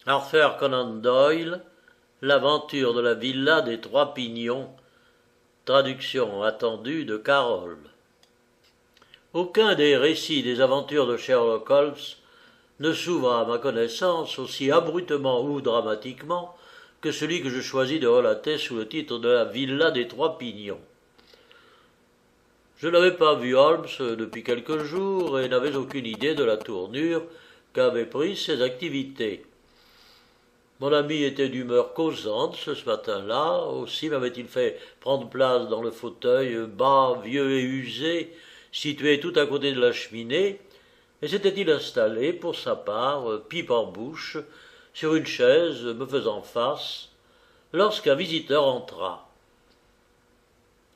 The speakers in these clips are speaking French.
Arthur Conan Doyle, L'aventure de la villa des Trois Pignons, traduction attendue de Carole. Aucun des récits des aventures de Sherlock Holmes ne s'ouvre à ma connaissance aussi abruptement ou dramatiquement que celui que je choisis de relater sous le titre de la villa des Trois Pignons. Je n'avais pas vu Holmes depuis quelques jours et n'avais aucune idée de la tournure qu'avaient prise ses activités. Mon ami était d'humeur causante ce matin-là, aussi m'avait-il fait prendre place dans le fauteuil bas, vieux et usé, situé tout à côté de la cheminée, et s'était-il installé, pour sa part, pipe en bouche, sur une chaise me faisant face, lorsqu'un visiteur entra.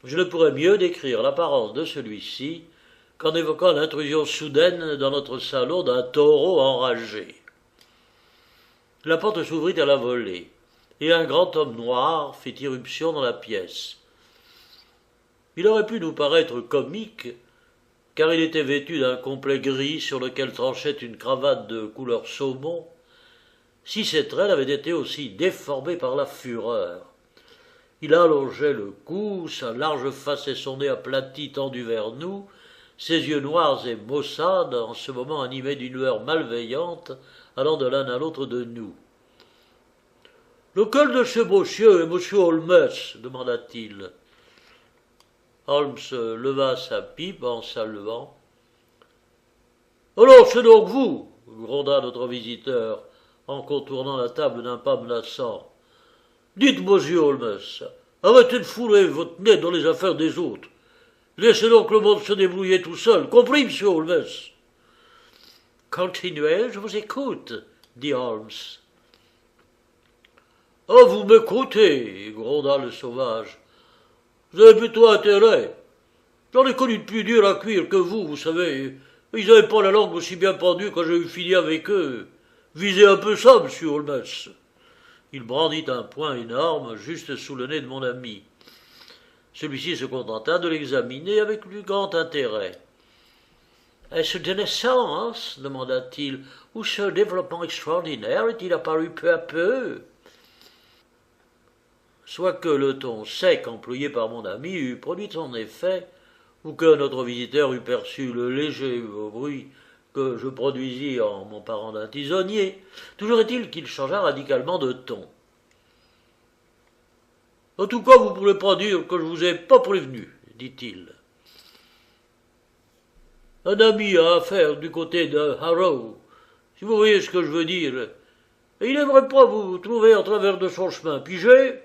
Je ne pourrais mieux décrire l'apparence de celui-ci qu'en évoquant l'intrusion soudaine dans notre salon d'un taureau enragé. La porte s'ouvrit à la volée, et un grand homme noir fit irruption dans la pièce. Il aurait pu nous paraître comique, car il était vêtu d'un complet gris sur lequel tranchait une cravate de couleur saumon, si ses traits n'avaient été aussi déformés par la fureur. Il allongeait le cou, sa large face et son nez aplati tendus vers nous, ses yeux noirs et maussades, en ce moment animés d'une lueur malveillante, allant de l'un à l'autre de nous. « Lequel de ces monsieur est monsieur Holmes ?» demanda-t-il. Holmes leva sa pipe en saluant. « Alors, c'est donc vous !» gronda notre visiteur, en contournant la table d'un pas menaçant. « Dites, monsieur Holmes, arrêtez de fouler votre nez dans les affaires des autres. Laissez donc le monde se débrouiller tout seul. Compris, monsieur Holmes ?» « Continuez, je vous écoute, » dit Holmes. « Ah, vous m'écoutez, » gronda le sauvage. « Vous avez plutôt intérêt. J'en ai connu de plus dur à cuire que vous savez. Ils n'avaient pas la langue aussi bien pendue quand j'ai eu fini avec eux. Visez un peu ça, monsieur Holmes. » Il brandit un poing énorme juste sous le nez de mon ami. Celui-ci se contenta de l'examiner avec plus grand intérêt. « Est-ce de naissance ?» demanda-t-il, « ou ce développement extraordinaire est-il apparu peu à peu ?» Soit que le ton sec employé par mon ami eût produit son effet, ou que notre visiteur eût perçu le léger bruit que je produisis en m'emparant d'un tisonnier, toujours est-il qu'il changea radicalement de ton. « En tout cas, vous ne pourrez pas dire que je vous ai pas prévenu, » dit-il. Un ami a affaire du côté de Harrow, si vous voyez ce que je veux dire, et il n'aimerait pas vous trouver en travers de son chemin. Pigé,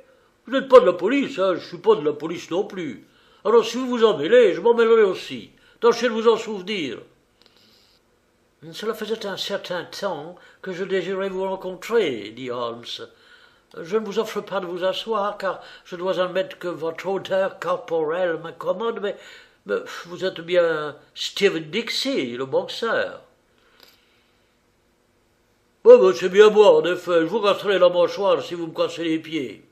vous n'êtes pas de la police, hein, je ne suis pas de la police non plus. Alors si vous vous en mêlez, je m'en mêlerai aussi. Tâchez de vous en souvenir. Cela faisait un certain temps que je désirais vous rencontrer, dit Holmes. Je ne vous offre pas de vous asseoir, car je dois admettre que votre odeur corporelle m'incommode, mais vous êtes bien Stephen Dixie, le boxeur. Oui, c'est bien moi, en effet. Je vous casserai la mâchoire si vous me cassez les pieds.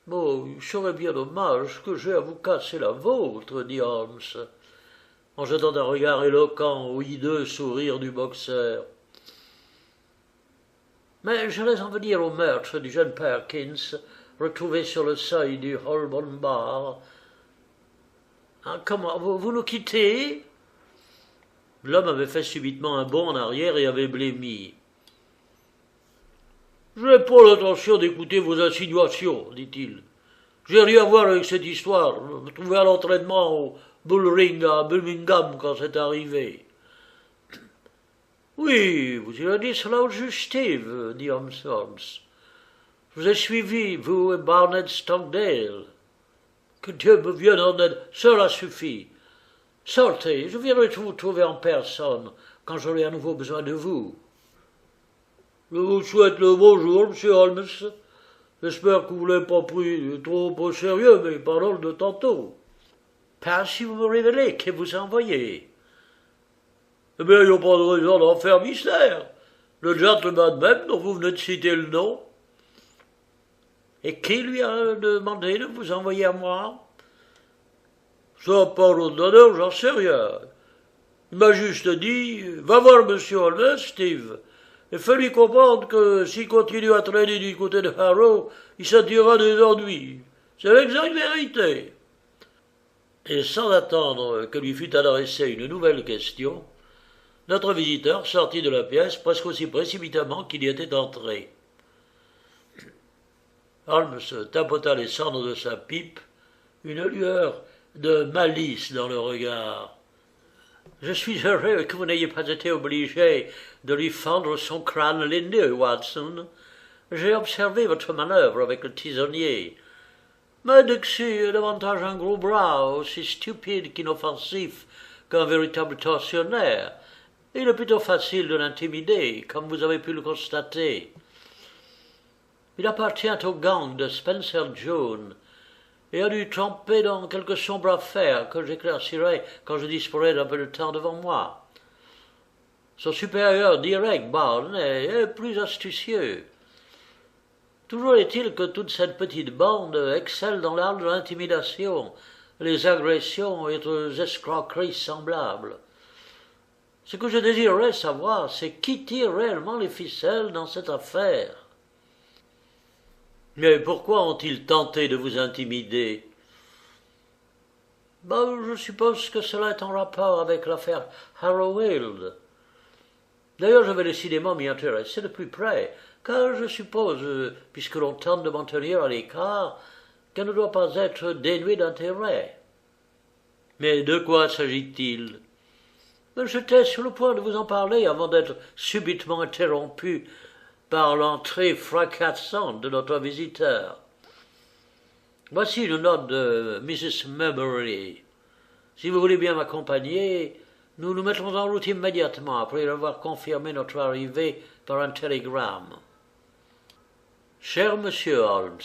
Bon, il serait bien dommage que j'aie à vous casser la vôtre, dit Holmes, en jetant un regard éloquent au hideux sourire du boxeur. Mais j'allais en venir au meurtre du jeune Perkins, retrouvé sur le seuil du Holborn Bar. Comment, vous nous quittez? L'homme avait fait subitement un bond en arrière et avait blêmi. « Je n'ai pas l'intention d'écouter vos insinuations, » dit-il. « J'ai rien à voir avec cette histoire. Je me trouvais à l'entraînement au Bull Ring à Birmingham quand c'est arrivé. »« Oui, vous avez dit cela au juge Steve, » dit Holmes. « Je vous ai suivi, vous et Barnett Stockdale. » Que Dieu me vienne en aide, cela suffit. Sortez, je viendrai vous trouver en personne quand j'aurai à nouveau besoin de vous. Je vous souhaite le bonjour, monsieur Holmes. J'espère que vous ne l'avez pas pris trop au sérieux, mes paroles de tantôt. Pas si vous me révélez que vous envoyez. Eh bien, il n'y a pas de raison d'en faire mystère. Le gentleman même dont vous venez de citer le nom. Et qui lui a demandé de vous envoyer à moi? Sa parole d'honneur, j'en sais rien. Il m'a juste dit « Va voir monsieur Holmes, Steve. et fais lui comprendre que s'il continue à traîner du côté de Harrow, il s'attirera des ennuis. C'est l'exacte vérité. » Et sans attendre que lui fût adressée une nouvelle question, notre visiteur sortit de la pièce presque aussi précipitamment qu'il y était entré. Holmes tapota les cendres de sa pipe, une lueur de malice dans le regard. « Je suis heureux que vous n'ayez pas été obligé de lui fendre son crâne laineux, Watson. J'ai observé votre manœuvre avec le tisonnier. Mais Dixie est davantage un gros bras, aussi stupide qu'inoffensif qu'un véritable tortionnaire. Il est plutôt facile de l'intimider, comme vous avez pu le constater. Il appartient au gang de Spencer Jones et a dû tremper dans quelque sombre affaire que j'éclaircirai quand je disposerai d'un peu de temps devant moi. Son supérieur direct, Barney, est plus astucieux. Toujours est-il que toute cette petite bande excelle dans l'art de l'intimidation, les agressions et autres escroqueries semblables. Ce que je désirerais savoir, c'est qui tire réellement les ficelles dans cette affaire. Mais pourquoi ont-ils tenté de vous intimider? Je suppose que cela est en rapport avec l'affaire Harrowfield. D'ailleurs, je vais décidément m'y intéresser de plus près, car je suppose, puisque l'on tente de m'en tenir à l'écart, qu'elle ne doit pas être dénuée d'intérêt. Mais de quoi s'agit-il? J'étais sur le point de vous en parler avant d'être subitement interrompu par l'entrée fracassante de notre visiteur. Voici une note de Mrs. Mayberley. Si vous voulez bien m'accompagner, nous nous mettrons en route immédiatement après avoir confirmé notre arrivée par un télégramme. Cher Monsieur Holmes,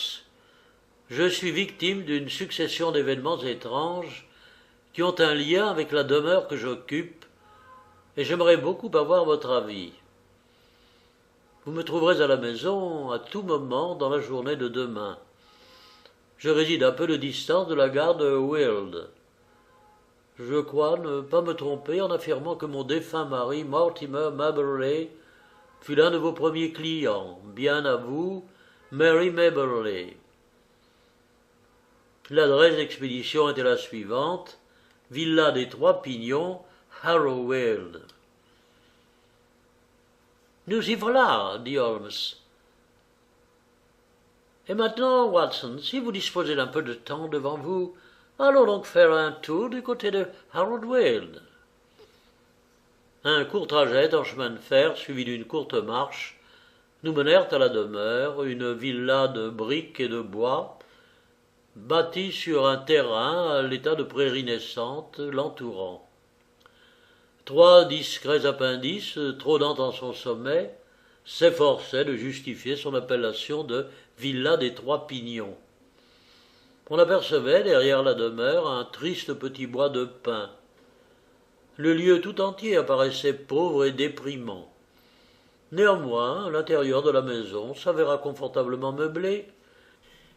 je suis victime d'une succession d'événements étranges qui ont un lien avec la demeure que j'occupe, et j'aimerais beaucoup avoir votre avis. Vous me trouverez à la maison à tout moment dans la journée de demain. Je réside à peu de distance de la gare de Weald. Je crois ne pas me tromper en affirmant que mon défunt mari, Mortimer Mayberley, fut l'un de vos premiers clients. Bien à vous, Mary Mayberley. L'adresse d'expédition était la suivante: Villa des Trois Pignons, Harrowfield. Nous y voilà, dit Holmes. Et maintenant, Watson, si vous disposez d'un peu de temps devant vous, allons donc faire un tour du côté de Harrowfield. Un court trajet en chemin de fer, suivi d'une courte marche, nous menèrent à la demeure, une villa de briques et de bois, bâtie sur un terrain à l'état de prairie naissante l'entourant. 3 discrets appendices, trônant en son sommet, s'efforçaient de justifier son appellation de Villa des Trois Pignons. On apercevait derrière la demeure un triste petit bois de pin. Le lieu tout entier apparaissait pauvre et déprimant. Néanmoins, l'intérieur de la maison s'avéra confortablement meublé,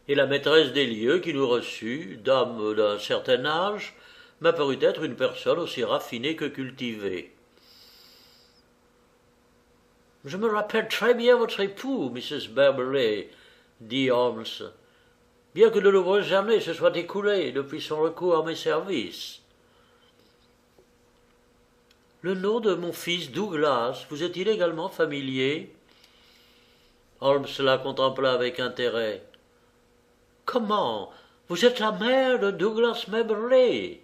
et la maîtresse des lieux qui nous reçut, dame d'un certain âge, m'apparut être une personne aussi raffinée que cultivée. « Je me rappelle très bien votre époux, Mrs. Mayberley, » dit Holmes, « bien que de nombreuses années se soient écoulées depuis son recours à mes services. » « Le nom de mon fils Douglas vous est-il également familier ?» Holmes la contempla avec intérêt. « Comment? Vous êtes la mère de Douglas Mayberley?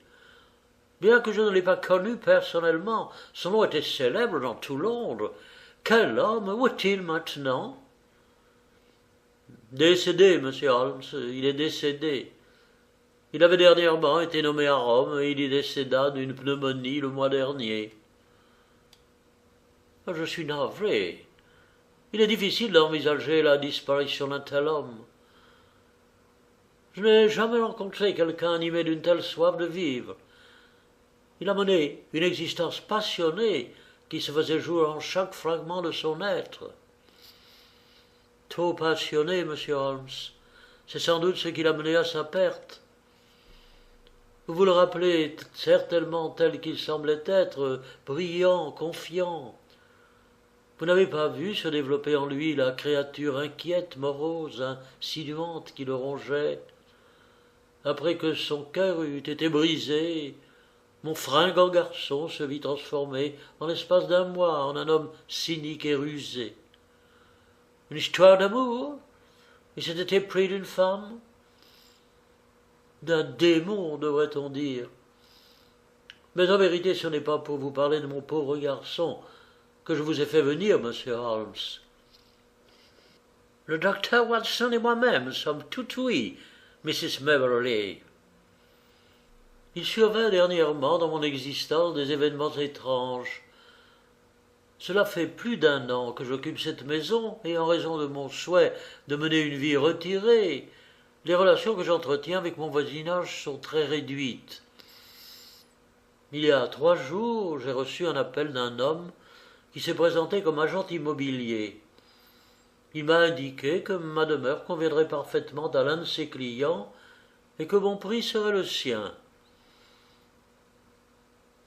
Bien que je ne l'ai pas connu personnellement, son nom était célèbre dans tout Londres. Quel homme? Où est-il maintenant? » « Décédé, monsieur Holmes, il est décédé. Il avait dernièrement été nommé à Rome et il y décéda d'une pneumonie le mois dernier. » « Je suis navré. Il est difficile d'envisager la disparition d'un tel homme. Je n'ai jamais rencontré quelqu'un animé d'une telle soif de vivre. Il a mené une existence passionnée qui se faisait jour en chaque fragment de son être. Trop passionné, monsieur Holmes, c'est sans doute ce qui l'a mené à sa perte. Vous vous le rappelez certainement tel qu'il semblait être, brillant, confiant. Vous n'avez pas vu se développer en lui la créature inquiète, morose, insinuante qui le rongeait? Après que son cœur eut été brisé, mon fringant garçon se vit transformé en l'espace d'un mois en un homme cynique et rusé. Une histoire d'amour? Il s'était épris d'une femme? D'un démon, devrait-on dire. Mais en vérité, ce n'est pas pour vous parler de mon pauvre garçon que je vous ai fait venir, monsieur Holmes. Le docteur Watson et moi-même sommes tout ouïes, Mrs. Meverley. Il survint dernièrement dans mon existence des événements étranges. Cela fait plus d'un an que j'occupe cette maison, et en raison de mon souhait de mener une vie retirée, les relations que j'entretiens avec mon voisinage sont très réduites. Il y a 3 jours, j'ai reçu un appel d'un homme qui s'est présenté comme agent immobilier. Il m'a indiqué que ma demeure conviendrait parfaitement à l'un de ses clients et que mon prix serait le sien.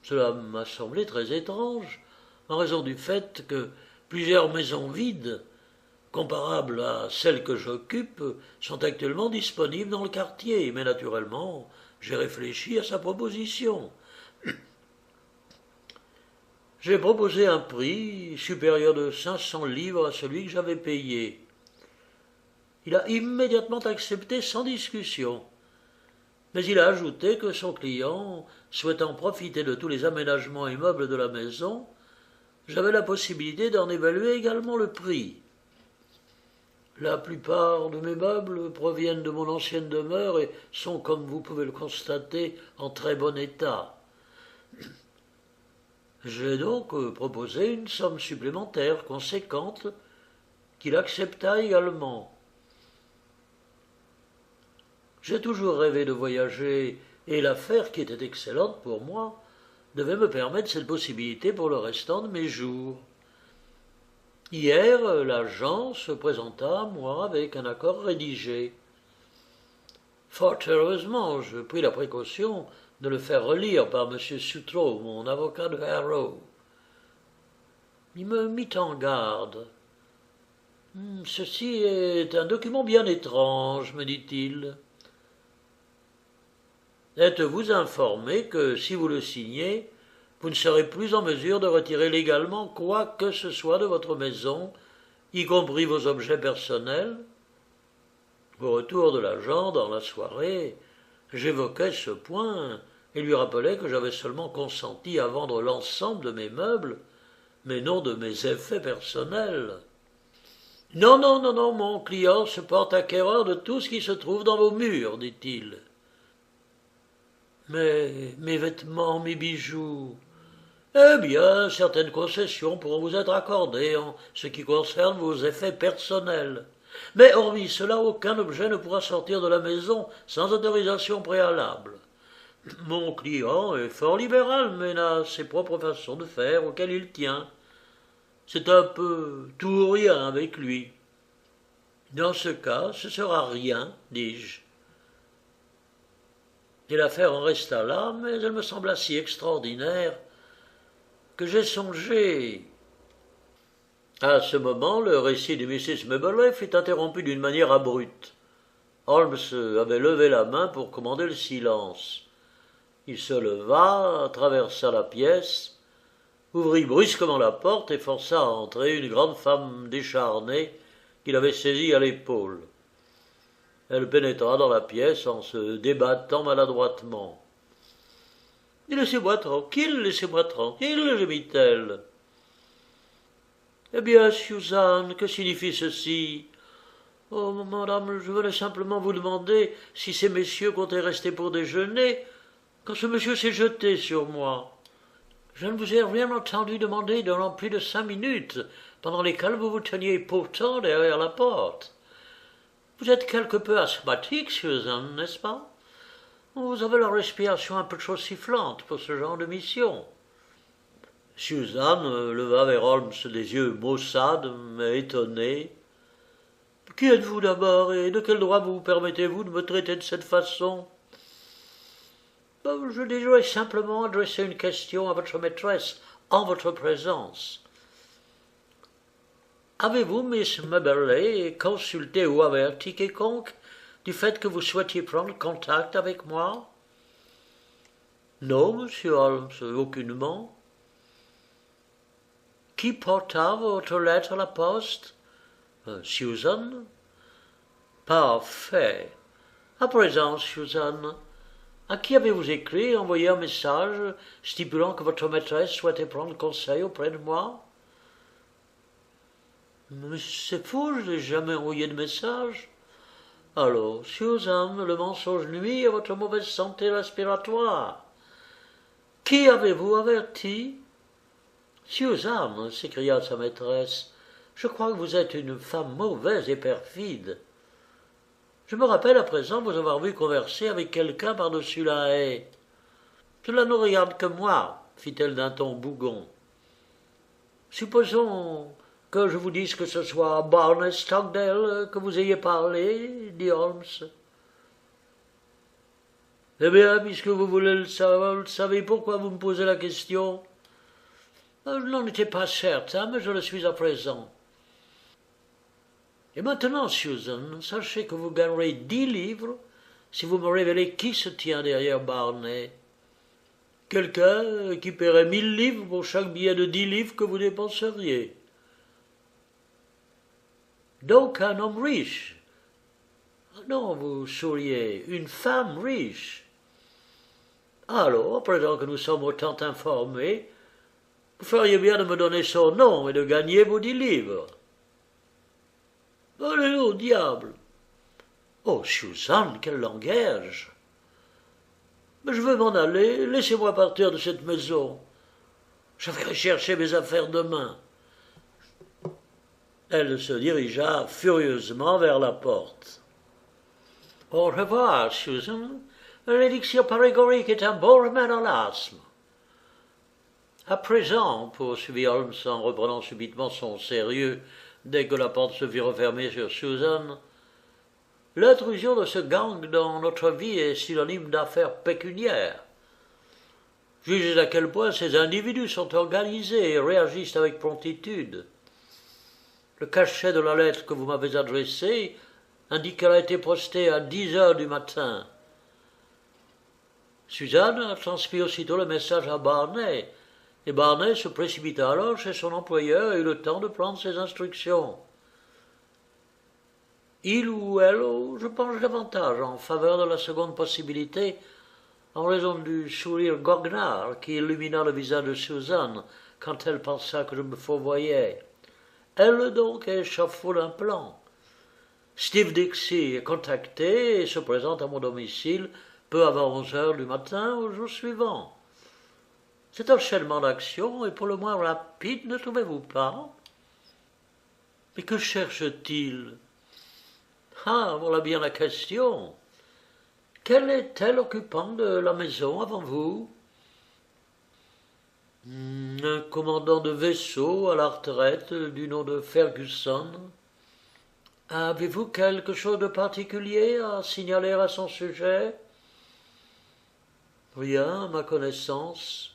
Cela m'a semblé très étrange, en raison du fait que plusieurs maisons vides, comparables à celles que j'occupe, sont actuellement disponibles dans le quartier, mais naturellement, j'ai réfléchi à sa proposition. J'ai proposé un prix supérieur de 500 livres à celui que j'avais payé. Il a immédiatement accepté sans discussion. Mais il a ajouté que son client, souhaitant profiter de tous les aménagements et meubles de la maison, j'avais la possibilité d'en évaluer également le prix. La plupart de mes meubles proviennent de mon ancienne demeure et sont, comme vous pouvez le constater, en très bon état. J'ai donc proposé une somme supplémentaire conséquente qu'il accepta également. J'ai toujours rêvé de voyager et l'affaire, qui était excellente pour moi, devait me permettre cette possibilité pour le restant de mes jours. Hier, l'agent se présenta à moi avec un accord rédigé. Fort heureusement, je pris la précaution de le faire relire par M. Sutro, mon avocat de Harrow. Il me mit en garde. « Ceci est un document bien étrange, me dit-il. Êtes-vous informé que, si vous le signez, vous ne serez plus en mesure de retirer légalement quoi que ce soit de votre maison, y compris vos objets personnels? » Au retour de l'agent, dans la soirée, j'évoquai ce point et lui rappelai que j'avais seulement consenti à vendre l'ensemble de mes meubles, mais non de mes effets personnels. « Non, non, non, non, mon client se porte acquéreur de tout ce qui se trouve dans vos murs, dit-il. Mais mes vêtements, mes bijoux... Eh bien, certaines concessions pourront vous être accordées en ce qui concerne vos effets personnels. Mais hormis cela, aucun objet ne pourra sortir de la maison sans autorisation préalable. Mon client est fort libéral, mais n'a ses propres façons de faire auxquelles il tient. C'est un peu tout ou rien avec lui. Dans ce cas, ce sera rien, dis-je. Et l'affaire en resta là, mais elle me sembla si extraordinaire que j'ai songé. À ce moment, le récit de Mrs. Meverley fut interrompu d'une manière abrupte. Holmes avait levé la main pour commander le silence. Il se leva, traversa la pièce, ouvrit brusquement la porte et força à entrer une grande femme décharnée qu'il avait saisie à l'épaule. Elle pénétra dans la pièce en se débattant maladroitement. « Laissez-moi tranquille, gémit-elle. « Eh bien, Suzanne, que signifie ceci? Oh, madame, je venais simplement vous demander si ces messieurs comptaient rester pour déjeuner, quand ce monsieur s'est jeté sur moi. Je ne vous ai rien entendu demander durant plus de 5 minutes, pendant lesquelles vous vous teniez pourtant derrière la porte. Vous êtes quelque peu asthmatique, Suzanne, n'est-ce pas? Vous avez la respiration un peu trop sifflante pour ce genre de mission. » Suzanne leva vers Holmes des yeux maussades, mais étonnés. « Qui êtes-vous d'abord, et de quel droit vous permettez-vous de me traiter de cette façon? » « Je désirais simplement adresser une question à votre maîtresse, en votre présence. » Avez-vous, Miss Moberly, consulté ou averti quiconque du fait que vous souhaitiez prendre contact avec moi? Non, monsieur Holmes, aucunement. Qui porta votre lettre à la poste? Susan. Parfait. À présent, Susan, à qui avez-vous écrit et envoyé un message stipulant que votre maîtresse souhaitait prendre conseil auprès de moi? Mais c'est faux, je n'ai jamais envoyé de message. Alors, Susan, le mensonge nuit à votre mauvaise santé respiratoire. Qui avez-vous averti? Susan, s'écria sa maîtresse, je crois que vous êtes une femme mauvaise et perfide. Je me rappelle à présent vous avoir vu converser avec quelqu'un par-dessus la haie. Cela ne regarde que moi, fit-elle d'un ton bougon. Supposons que je vous dise que ce soit à Barney Stockdale que vous ayez parlé, dit Holmes. Eh bien, puisque vous voulez le savoir, vous savez pourquoi vous me posez la question? Je n'en étais pas certain, mais je le suis à présent. Et maintenant, Susan, sachez que vous gagnerez 10 livres si vous me révélez qui se tient derrière Barney. Quelqu'un qui paierait 1000 livres pour chaque billet de 10 livres que vous dépenseriez. Donc un homme riche. Non, vous souriez, une femme riche. Alors, à présent que nous sommes autant informés, vous feriez bien de me donner son nom et de gagner vos 10 livres. Allez au diable! Oh, Suzanne, quel langage! Mais je veux m'en aller, laissez-moi partir de cette maison. Je vais chercher mes affaires demain. Elle se dirigea furieusement vers la porte. Au revoir, Susan. L'élixir parégorique est un bon remède à l'asthme. À présent, poursuivit Holmes en reprenant subitement son sérieux dès que la porte se fut refermée sur Susan, l'intrusion de ce gang dans notre vie est synonyme d'affaires pécuniaires. Jugez à quel point ces individus sont organisés et réagissent avec promptitude. Le cachet de la lettre que vous m'avez adressée indique qu'elle a été postée à 10 heures du matin. Suzanne a transmis aussitôt le message à Barney, et Barney se précipita alors chez son employeur et eut le temps de prendre ses instructions. Il ou elle, je penche davantage en faveur de la seconde possibilité, en raison du sourire goguenard qui illumina le visage de Suzanne quand elle pensa que je me fourvoyais. Elle donc échafaude un plan. Steve Dixie est contacté et se présente à mon domicile peu avant 11 heures du matin au jour suivant. Cet enchaînement d'actions est pour le moins rapide, ne trouvez-vous pas? Mais que cherche-t-il? Ah, voilà bien la question. Quel était l'occupant de la maison avant vous? Un commandant de vaisseau à la retraite du nom de Ferguson. Avez-vous quelque chose de particulier à signaler à son sujet? Rien, à ma connaissance.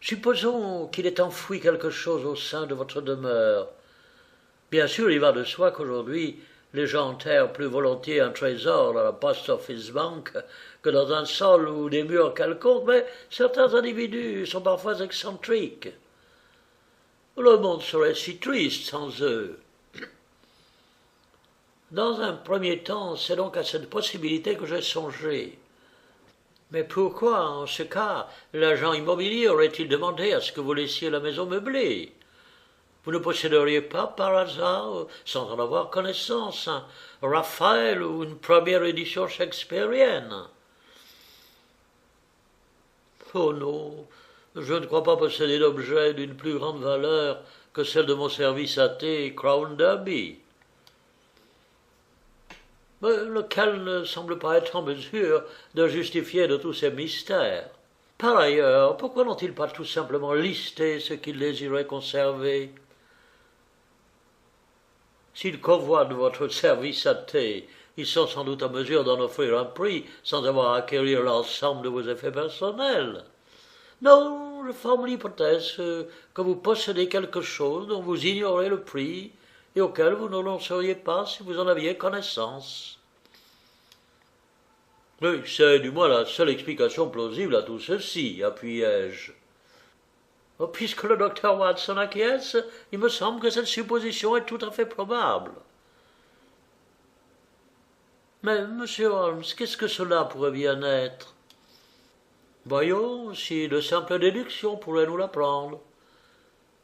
Supposons qu'il ait enfoui quelque chose au sein de votre demeure. Bien sûr, il va de soi qu'aujourd'hui, les gens enterrent plus volontiers un trésor dans la Post Office Bank que dans un sol ou des murs quelconques, mais certains individus sont parfois excentriques. Le monde serait si triste sans eux. Dans un premier temps, c'est donc à cette possibilité que j'ai songé. Mais pourquoi, en ce cas, l'agent immobilier aurait-il demandé à ce que vous laissiez la maison meublée? Vous ne posséderiez pas, par hasard, sans en avoir connaissance, un Raphaël ou une première édition shakespearienne? Oh non, je ne crois pas posséder d'objet d'une plus grande valeur que celle de mon service à thé Crown Derby. Mais lequel ne semble pas être en mesure de justifier de tous ces mystères. Par ailleurs, pourquoi n'ont-ils pas tout simplement listé ce qu'ils désiraient conserver? S'ils convoitent votre service à thé, ils sont sans doute en mesure d'en offrir un prix sans avoir à acquérir l'ensemble de vos effets personnels. Non, je forme l'hypothèse que vous possédez quelque chose dont vous ignorez le prix et auquel vous ne l'en seriez pas si vous en aviez connaissance. Oui, c'est du moins la seule explication plausible à tout ceci, appuyai-je. Puisque le docteur Watson acquiesce, il me semble que cette supposition est tout à fait probable. Mais, monsieur Holmes, qu'est-ce que cela pourrait bien être? Voyons si de simples déductions pourraient nous l'apprendre.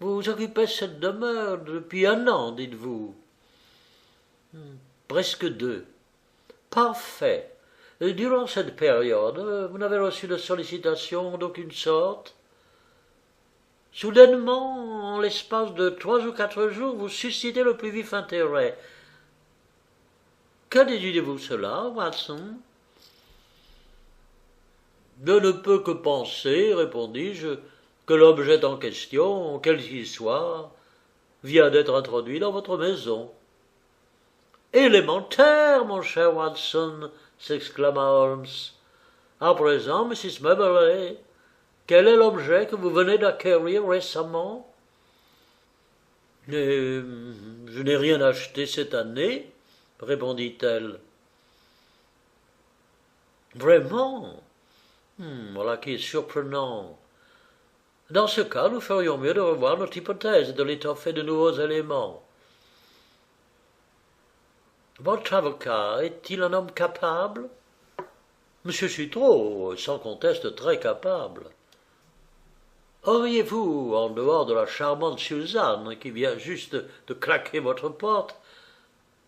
Vous occupez cette demeure depuis 1 an, dites-vous? Presque 2. Parfait. Et durant cette période, vous n'avez reçu de sollicitation d'aucune sorte? Soudainement, en l'espace de 3 ou 4 jours, vous suscitez le plus vif intérêt. Que déduisez-vous cela, Watson? Je ne peux que penser, répondis-je, que l'objet en question, quel qu'il soit, vient d'être introduit dans votre maison. Élémentaire, mon cher Watson, s'exclama Holmes. À présent, Mrs. Moberley, quel est l'objet que vous venez d'acquérir récemment? Je n'ai rien acheté cette année, répondit-elle. Vraiment? Voilà qui est surprenant. Dans ce cas, nous ferions mieux de revoir notre hypothèse et de l'étoffer de nouveaux éléments. Votre avocat est-il un homme capable? Monsieur Sutro, sans conteste très capable. Auriez-vous, en dehors de la charmante Suzanne qui vient juste de claquer votre porte,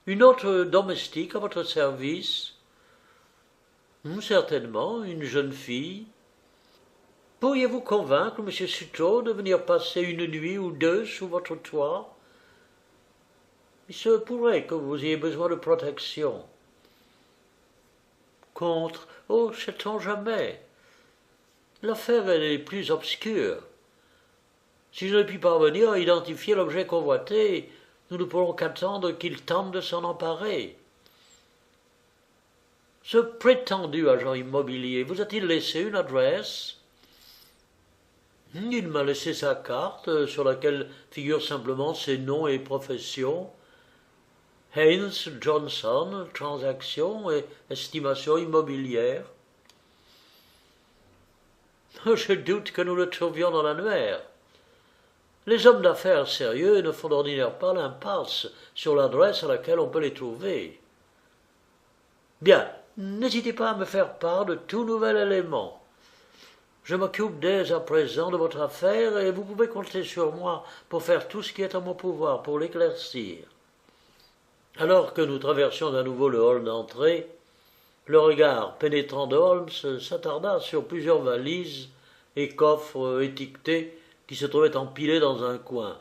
une autre domestique à votre service? Certainement, une jeune fille. Pourriez-vous convaincre M. Sutro de venir passer 1 nuit ou 2 sous votre toit? Il se pourrait que vous ayez besoin de protection. Contre? Oh, sait-on jamais. L'affaire est les plus obscure. Si je ne puis parvenir à identifier l'objet convoité, nous ne pourrons qu'attendre qu'il tente de s'en emparer. Ce prétendu agent immobilier vous a-t-il laissé une adresse? Il m'a laissé sa carte, sur laquelle figurent simplement ses noms et professions. Haynes Johnson, transaction et estimation immobilière. Je doute que nous le trouvions dans l'annuaire. Les hommes d'affaires sérieux ne font d'ordinaire pas l'impasse sur l'adresse à laquelle on peut les trouver. Bien, n'hésitez pas à me faire part de tout nouvel élément. Je m'occupe dès à présent de votre affaire et vous pouvez compter sur moi pour faire tout ce qui est en mon pouvoir pour l'éclaircir. Alors que nous traversions à nouveau le hall d'entrée, le regard pénétrant de Holmes s'attarda sur plusieurs valises et coffres étiquetés qui se trouvaient empilés dans un coin.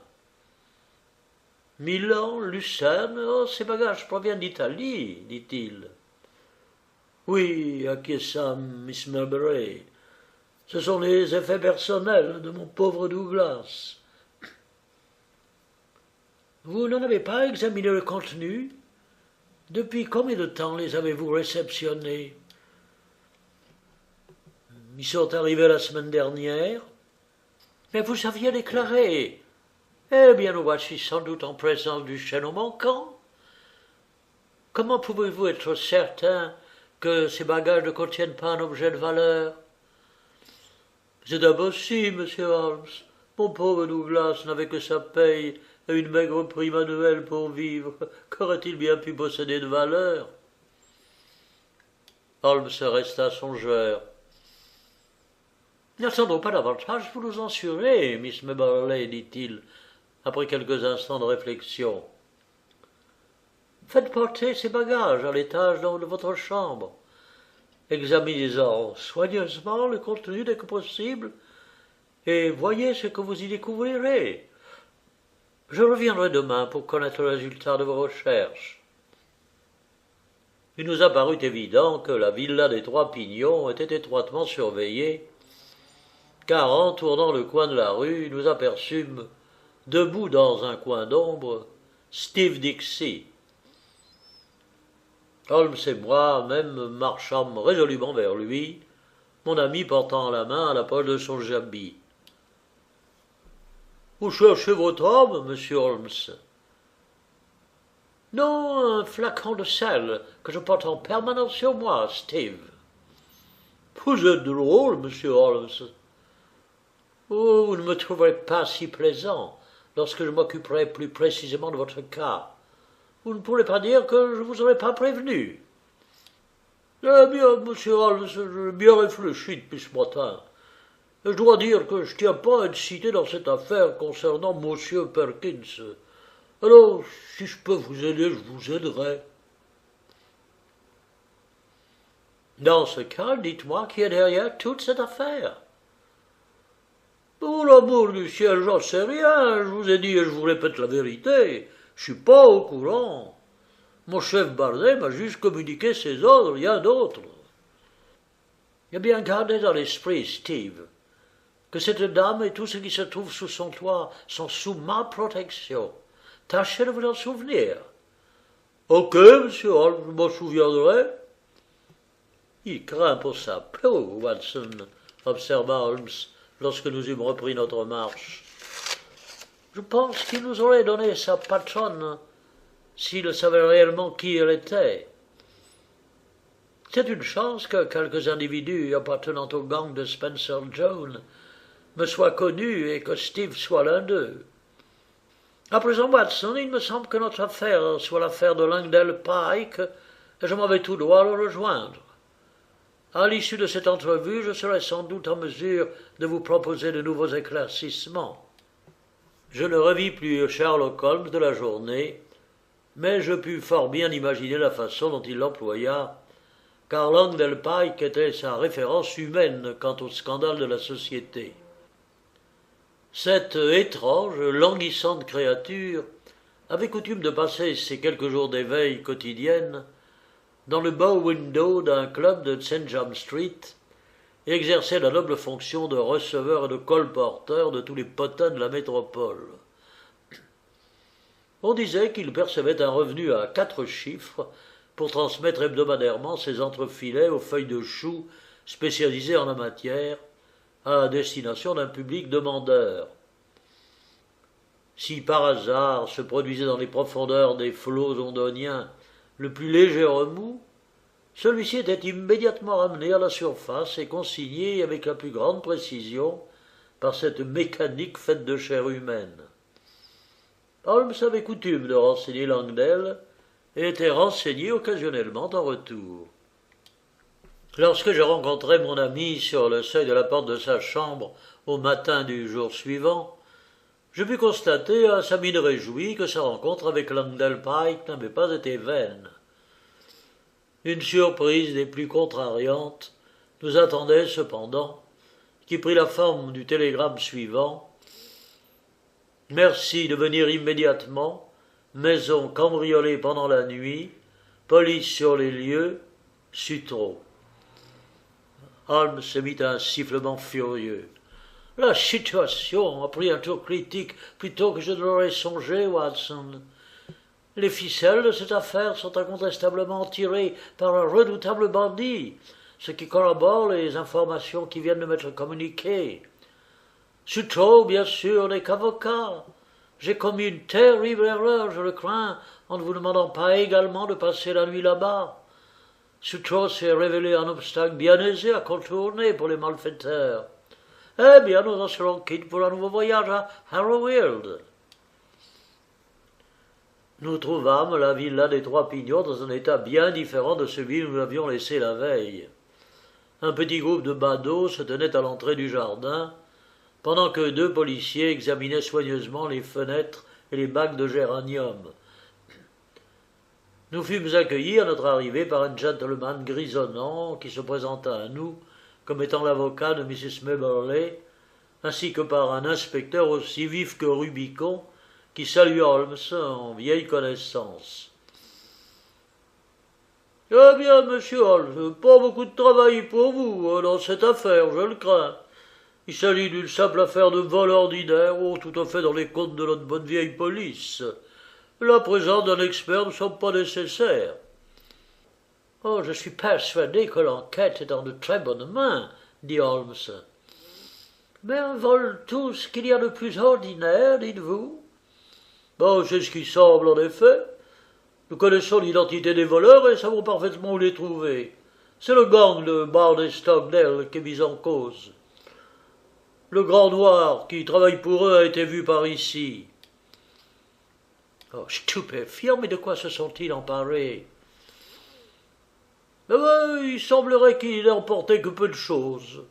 Milan, Lucerne, oh, ces bagages proviennent d'Italie, dit-il. Oui, acquiesça Miss Mulberry. Ce sont les effets personnels de mon pauvre Douglas. Vous n'en avez pas examiné le contenu? Depuis combien de temps les avez-vous réceptionnés? Ils sont arrivés la semaine dernière. Mais vous aviez déclaré. Eh bien, nous voici sans doute en présence du chaînon manquant. Comment pouvez-vous être certain que ces bagages ne contiennent pas un objet de valeur? C'est impossible, monsieur Holmes. Mon pauvre Douglas n'avait que sa paye et une maigre prime annuelle pour vivre. Qu'aurait-il bien pu posséder de valeur? Holmes resta songeur. N'attendons pas davantage pour nous en assurer, Miss Moberley, dit-il, après quelques instants de réflexion. Faites porter ces bagages à l'étage de votre chambre. Examinez-en soigneusement le contenu dès que possible, et voyez ce que vous y découvrirez. Je reviendrai demain pour connaître le résultat de vos recherches. Il nous apparut évident que la villa des Trois Pignons était étroitement surveillée, car en tournant le coin de la rue, nous aperçûmes, debout dans un coin d'ombre, Steve Dixie. Holmes et moi même marchâmes résolument vers lui, mon ami portant la main à la poche de son jabbi. « Vous cherchez votre homme, monsieur Holmes ?»« Non, un flacon de sel que je porte en permanence sur moi, Steve. »« Vous êtes drôle, monsieur Holmes. »« Oh, vous ne me trouverez pas si plaisant lorsque je m'occuperai plus précisément de votre cas. Vous ne pourrez pas dire que je vous aurais pas prévenu. »« Eh bien, monsieur Holmes, j'ai bien réfléchi depuis ce matin. Et je dois dire que je tiens pas à être cité dans cette affaire concernant monsieur Perkins. Alors, si je peux vous aider, je vous aiderai. » « Dans ce cas, dites-moi qui est derrière toute cette affaire. »« Pour l'amour du ciel, j'en sais rien. Je vous ai dit et je vous répète la vérité. Je suis pas au courant. Mon chef Bardet m'a juste communiqué ses ordres, rien d'autre. » « Eh bien, gardez dans l'esprit, Steve, que cette dame et tout ce qui se trouve sous son toit sont sous ma protection. Tâchez de vous en souvenir. »« Ok, monsieur Holmes, je m'en souviendrai. »« Il craint pour sa peau, Watson, » observa Holmes, lorsque nous eûmes repris notre marche. « Je pense qu'il nous aurait donné sa patronne s'il savait réellement qui elle était. C'est une chance que quelques individus appartenant au gang de Spencer Jones me soient connus et que Steve soit l'un d'eux. À présent, Watson, il me semble que notre affaire soit l'affaire de Langdale Pike, et je m'en vais tout droit le rejoindre. À l'issue de cette entrevue, je serai sans doute en mesure de vous proposer de nouveaux éclaircissements. » Je ne revis plus Sherlock Holmes de la journée, mais je pus fort bien imaginer la façon dont il l'employa, car Langdale Pike était sa référence humaine quant au scandale de la société. Cette étrange, languissante créature avait coutume de passer ses quelques jours d'éveil quotidienne dans le bow window d'un club de St. James Street et exerçait la noble fonction de receveur et de colporteur de tous les potins de la métropole. On disait qu'il percevait un revenu à 4 chiffres pour transmettre hebdomadairement ses entrefilets aux feuilles de chou spécialisées en la matière, à destination d'un public demandeur. Si par hasard se produisait dans les profondeurs des flots londoniens le plus léger remous, celui-ci était immédiatement ramené à la surface et consigné avec la plus grande précision par cette mécanique faite de chair humaine. Holmes avait coutume de renseigner Langdale et était renseigné occasionnellement en retour. Lorsque je rencontrai mon ami sur le seuil de la porte de sa chambre au matin du jour suivant, je pus constater à sa mine réjouie que sa rencontre avec Langdale Pike n'avait pas été vaine. Une surprise des plus contrariantes nous attendait cependant, qui prit la forme du télégramme suivant. « Merci de venir immédiatement. Maison cambriolée pendant la nuit. Police sur les lieux. Sutro. » Holmes se mit à un sifflement furieux. « La situation a pris un tour critique plutôt que je ne l'aurais songé, Watson. Les ficelles de cette affaire sont incontestablement tirées par un redoutable bandit, ce qui corrobore les informations qui viennent de m'être communiquées. Sutro, bien sûr, n'est qu'avocat. J'ai commis une terrible erreur, je le crains, en ne vous demandant pas également de passer la nuit là-bas. Sutro s'est révélé un obstacle bien aisé à contourner pour les malfaiteurs. Eh bien, nous en serons quittes pour un nouveau voyage à Harrowfield. » Nous trouvâmes la villa des Trois Pignons dans un état bien différent de celui où nous l'avions laissé la veille. Un petit groupe de badauds se tenait à l'entrée du jardin, pendant que 2 policiers examinaient soigneusement les fenêtres et les bacs de géranium. Nous fûmes accueillis à notre arrivée par un gentleman grisonnant qui se présenta à nous comme étant l'avocat de Mrs. Moberley, ainsi que par un inspecteur aussi vif que Rubicon, qui salua Holmes en vieille connaissance. « Eh bien, monsieur Holmes, pas beaucoup de travail pour vous dans cette affaire, je le crains. Il s'agit d'une simple affaire de vol ordinaire, tout à fait dans les comptes de notre bonne vieille police. La présence d'un expert ne semble pas nécessaire. »« Oh, je suis persuadé que l'enquête est dans de très bonnes mains, » dit Holmes. Mais un vol, tout ce qu'il y a de plus ordinaire, dites-vous? Bon, c'est ce qui semble, en effet. Nous connaissons l'identité des voleurs et savons parfaitement où les trouver. C'est le gang de Barney Stockdale qui est mis en cause. Le grand noir qui travaille pour eux a été vu par ici. Oh, stupéfiant, mais de quoi se sont-ils emparés? Il semblerait qu'il n'ait emporté que peu de choses.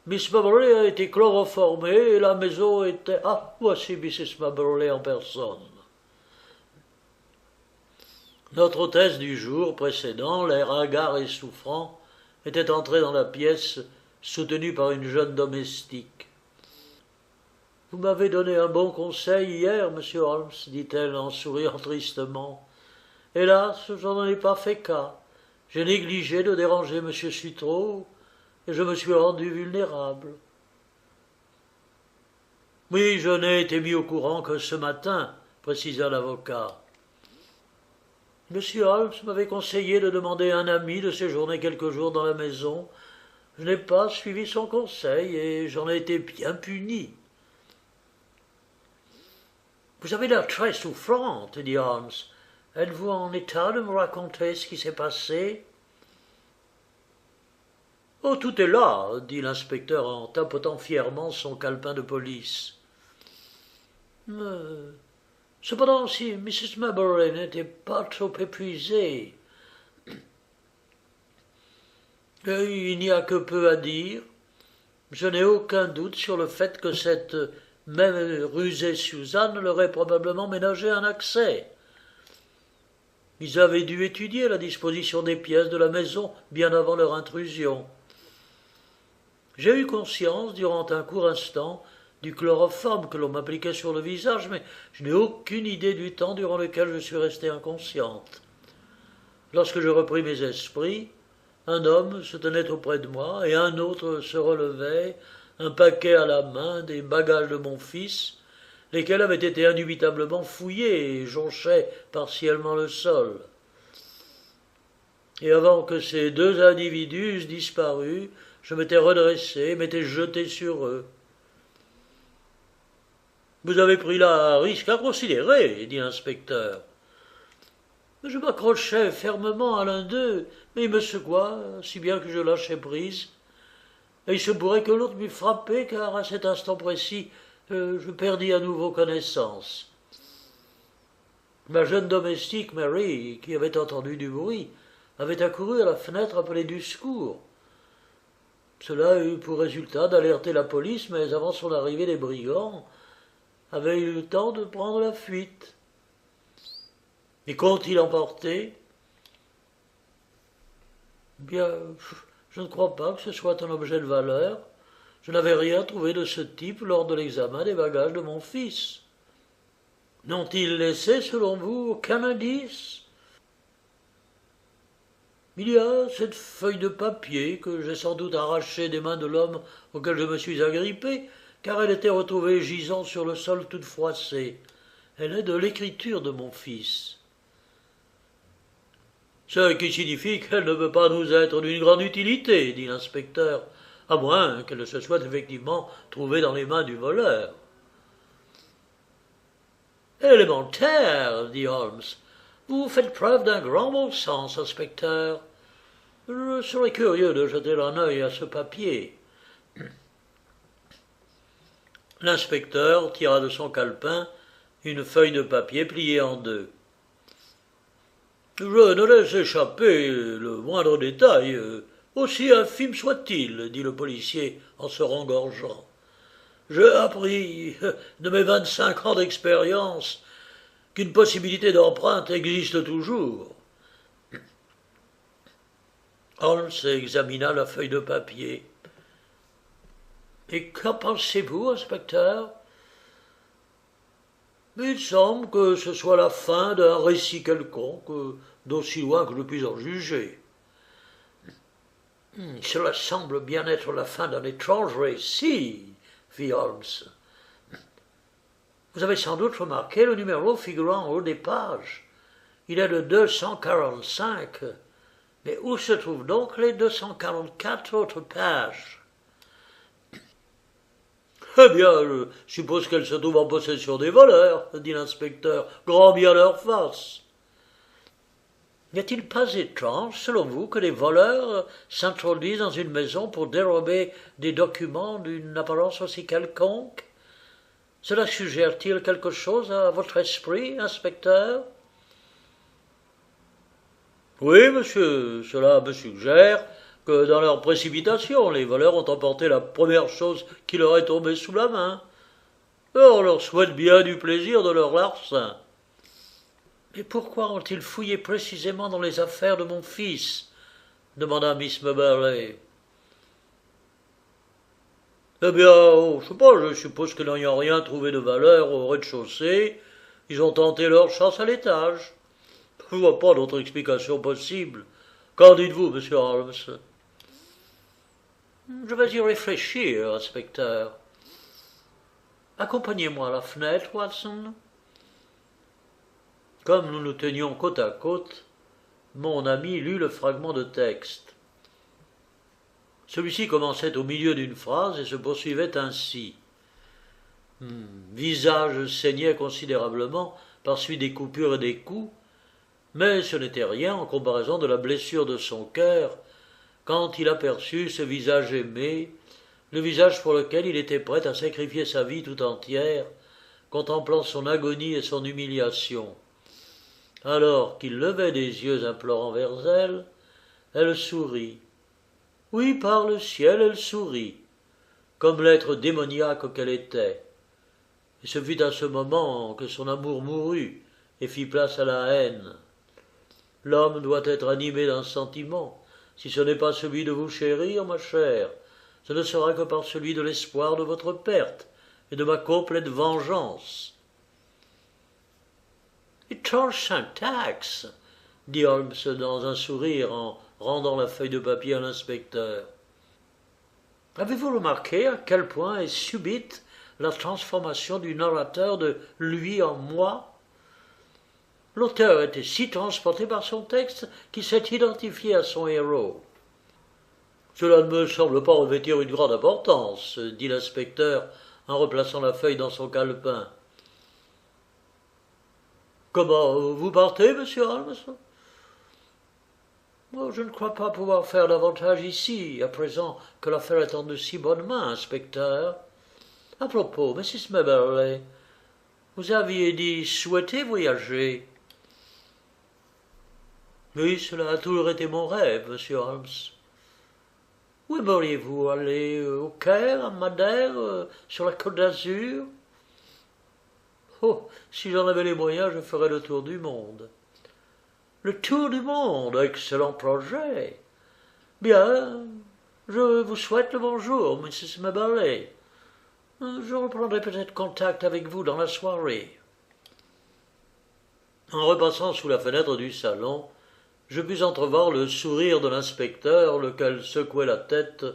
Miss Moberly a été chloroformée et la maison était... Ah, voici Mrs. Moberly en personne. Notre hôtesse du jour précédent, l'air hagard et souffrant, était entrée dans la pièce, soutenue par une jeune domestique. « Vous m'avez donné un bon conseil hier, monsieur Holmes, dit-elle en souriant tristement. Hélas, je n'en ai pas fait cas. J'ai négligé de déranger monsieur Sutro, et je me suis rendu vulnérable. Oui, je n'ai été mis au courant que ce matin, précisa l'avocat. Monsieur Holmes m'avait conseillé de demander à un ami de séjourner quelques jours dans la maison. Je n'ai pas suivi son conseil et j'en ai été bien puni. Vous avez l'air très souffrante, dit Holmes. Êtes-vous en état de me raconter ce qui s'est passé? Oh, tout est là, dit l'inspecteur en tapotant fièrement son calepin de police. Cependant, si Mrs. Moberly n'était pas trop épuisée, il n'y a que peu à dire. Je n'ai aucun doute sur le fait que cette même rusée Suzanne leur ait probablement ménagé un accès. Ils avaient dû étudier la disposition des pièces de la maison bien avant leur intrusion. J'ai eu conscience, durant un court instant, du chloroforme que l'on m'appliquait sur le visage, mais je n'ai aucune idée du temps durant lequel je suis restée inconsciente. Lorsque je repris mes esprits, un homme se tenait auprès de moi et un autre se relevait, un paquet à la main, des bagages de mon fils, lesquels avaient été indubitablement fouillés et jonchaient partiellement le sol. Et avant que ces deux individus eussent disparu, je m'étais redressé, m'étais jeté sur eux. « Vous avez pris là un risque inconsidéré, » dit l'inspecteur. Je m'accrochais fermement à l'un d'eux, mais il me secoua, si bien que je lâchai prise. Et il se pourrait que l'autre m'eût frappé, car à cet instant précis, je perdis à nouveau connaissance. Ma jeune domestique, Mary, qui avait entendu du bruit, avait accouru à la fenêtre appeler du secours. Cela eut pour résultat d'alerter la police, mais avant son arrivée, les brigands avaient eu le temps de prendre la fuite. Et qu'ont-ils emporté? Bien, je ne crois pas que ce soit un objet de valeur. Je n'avais rien trouvé de ce type lors de l'examen des bagages de mon fils. N'ont-ils laissé, selon vous, aucun indice? Il y a cette feuille de papier que j'ai sans doute arrachée des mains de l'homme auquel je me suis agrippé, car elle était retrouvée gisant sur le sol toute froissée. Elle est de l'écriture de mon fils. Ce qui signifie qu'elle ne peut pas nous être d'une grande utilité, dit l'inspecteur, à moins qu'elle ne se soit effectivement trouvée dans les mains du voleur. Élémentaire, dit Holmes. Vous faites preuve d'un grand bon sens, inspecteur. Je serais curieux de jeter un œil à ce papier. L'inspecteur tira de son calepin une feuille de papier pliée en deux. Je ne laisse échapper le moindre détail, aussi infime soit-il, dit le policier en se rengorgeant. J'ai appris de mes 25 ans d'expérience qu'une possibilité d'empreinte existe toujours. Holmes examina la feuille de papier. « Et qu'en pensez-vous, inspecteur ?» Il semble que ce soit la fin d'un récit quelconque, d'aussi loin que je puis en juger. « Cela semble bien être la fin d'un étrange récit, » fit Holmes. « Vous avez sans doute remarqué le numéro figurant en haut des pages. Il est de 245. Mais où se trouvent donc les 244 autres pages? Eh bien, je suppose qu'elle se trouve en possession des voleurs, dit l'inspecteur, grand bien leur face. N'y a-t-il pas étrange, selon vous, que les voleurs s'introduisent dans une maison pour dérober des documents d'une apparence aussi quelconque? Cela suggère-t-il quelque chose à votre esprit, inspecteur? Oui, monsieur, cela me suggère que dans leur précipitation, les voleurs ont emporté la première chose qui leur est tombée sous la main. Et on leur souhaite bien du plaisir de leur larcin. Mais pourquoi ont-ils fouillé précisément dans les affaires de mon fils? Demanda Miss Moberley. Eh bien, je sais pas, je suppose que n'ayant rien trouvé de valeur au rez-de-chaussée, ils ont tenté leur chance à l'étage. Je ne vois pas d'autre explication possible. Qu'en dites-vous, monsieur Holmes? Je vais y réfléchir, inspecteur. Accompagnez-moi à la fenêtre, Watson. Comme nous nous tenions côte à côte, mon ami lut le fragment de texte. Celui-ci commençait au milieu d'une phrase et se poursuivait ainsi. Visage saignait considérablement par suite des coupures et des coups, mais ce n'était rien en comparaison de la blessure de son cœur quand il aperçut ce visage aimé, le visage pour lequel il était prêt à sacrifier sa vie tout entière, contemplant son agonie et son humiliation. Alors qu'il levait des yeux implorants vers elle, elle sourit. Oui, par le ciel, elle sourit, comme l'être démoniaque qu'elle était. Et ce fut à ce moment que son amour mourut et fit place à la haine. L'homme doit être animé d'un sentiment. Si ce n'est pas celui de vous chérir, ma chère, ce ne sera que par celui de l'espoir de votre perte et de ma complète vengeance. Étrange syntaxe, dit Holmes dans un sourire en rendant la feuille de papier à l'inspecteur. Avez-vous remarqué à quel point est subite la transformation du narrateur de lui en moi? L'auteur était si transporté par son texte qu'il s'est identifié à son héros. Cela ne me semble pas revêtir une grande importance, dit l'inspecteur en replaçant la feuille dans son calepin. Comment vous partez, monsieur Holmes? Je ne crois pas pouvoir faire davantage ici, à présent que l'affaire est en de si bonnes mains, inspecteur. À propos, Mrs. Moberley, vous aviez dit souhaiter voyager. Oui, cela a toujours été mon rêve, monsieur Holmes. Où aimeriez-vous aller? Au Caire, à Madère, sur la Côte d'Azur? Oh, si j'en avais les moyens, je ferais le tour du monde. Le tour du monde, excellent projet. Bien, je vous souhaite le bonjour, Mrs. Moberley. Je reprendrai peut-être contact avec vous dans la soirée. En repassant sous la fenêtre du salon, je pus entrevoir le sourire de l'inspecteur, lequel secouait la tête,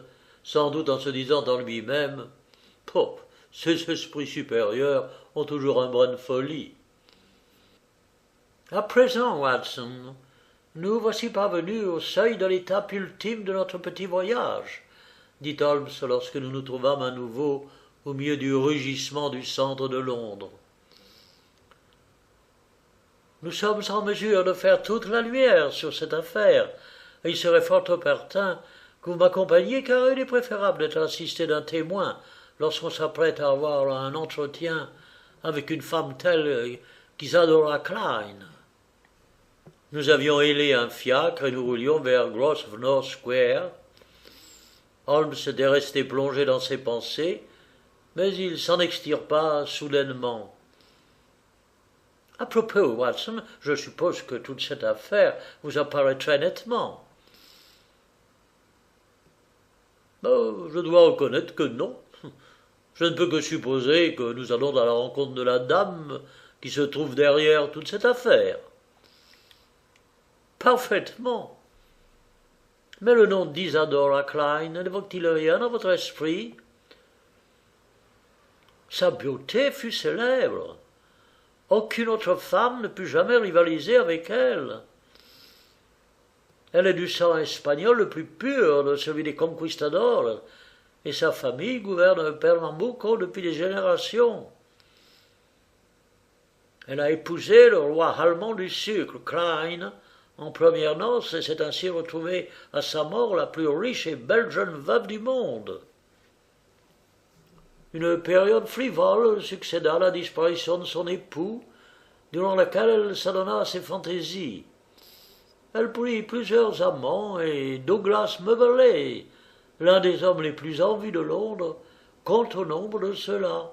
sans doute en se disant en lui-même « Oh, ces esprits supérieurs ont toujours un brin de folie. » À présent, Watson, nous voici parvenus au seuil de l'étape ultime de notre petit voyage, dit Holmes lorsque nous nous trouvâmes à nouveau au milieu du rugissement du centre de Londres. Nous sommes en mesure de faire toute la lumière sur cette affaire, et il serait fort opportun que vous m'accompagniez, car il est préférable d'être assisté d'un témoin lorsqu'on s'apprête à avoir un entretien avec une femme telle qu'Isadora Klein. Nous avions hélé un fiacre et nous roulions vers Grosvenor Square. Holmes était resté plongé dans ses pensées, mais il s'en extirpa soudainement. À propos, Watson, je suppose que toute cette affaire vous apparaît très nettement. Je dois reconnaître que non. Je ne peux que supposer que nous allons à la rencontre de la dame qui se trouve derrière toute cette affaire. Parfaitement. Mais le nom d'Isadora Klein n'évoque-t-il rien dans votre esprit? Sa beauté fut célèbre. Aucune autre femme ne put jamais rivaliser avec elle. Elle est du sang espagnol le plus pur de celui des conquistadors, et sa famille gouverne Pernambuco depuis des générations. Elle a épousé le roi allemand du sucre, Klein, en première noces, et s'est ainsi retrouvée à sa mort la plus riche et belle jeune veuve du monde. Une période frivole succéda à la disparition de son époux, durant laquelle elle s'adonna à ses fantaisies. Elle prit plusieurs amants, et Douglas Meuvelet, l'un des hommes les plus en vue de Londres, compte au nombre de ceux-là.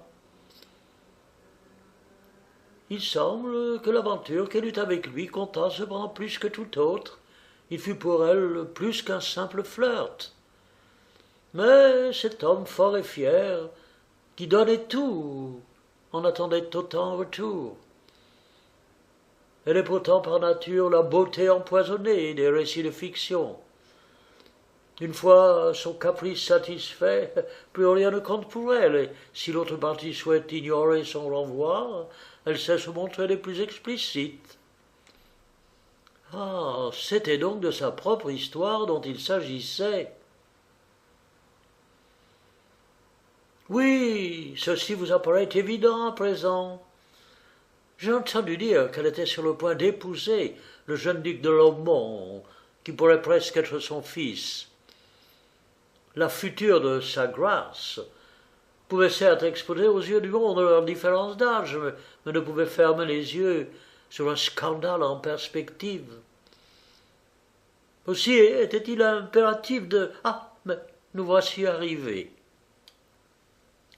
Il semble que l'aventure qu'elle eut avec lui compta cependant plus que tout autre. Il fut pour elle plus qu'un simple flirt. Mais cet homme fort et fier, qui donnait tout, en attendait autant en retour. Elle est pourtant par nature la beauté empoisonnée des récits de fiction. Une fois son caprice satisfait, plus rien ne compte pour elle, et si l'autre partie souhaite ignorer son renvoi, elle sait se montrer les plus explicites. Ah, c'était donc de sa propre histoire dont il s'agissait. Oui, ceci vous apparaît évident à présent. J'ai entendu dire qu'elle était sur le point d'épouser le jeune duc de Lomont, qui pourrait presque être son fils. La future de sa grâce pouvait certes exposer aux yeux du monde leur différence d'âge, mais ne pouvait fermer les yeux sur un scandale en perspective. Aussi était-il impératif de... Ah, mais nous voici arrivés.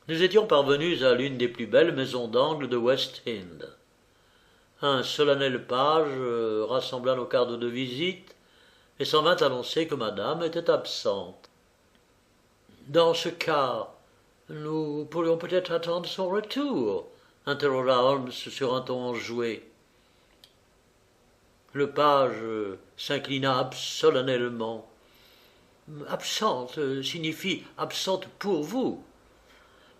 Nous étions parvenus à l'une des plus belles maisons d'angle de West End. Un solennel page rassembla nos cartes de visite et s'en vint annoncer que madame était absente. Dans ce cas, nous pourrions peut-être attendre son retour, interrogea Holmes sur un ton enjoué. Le page s'inclina solennellement. Absente signifie absente pour vous.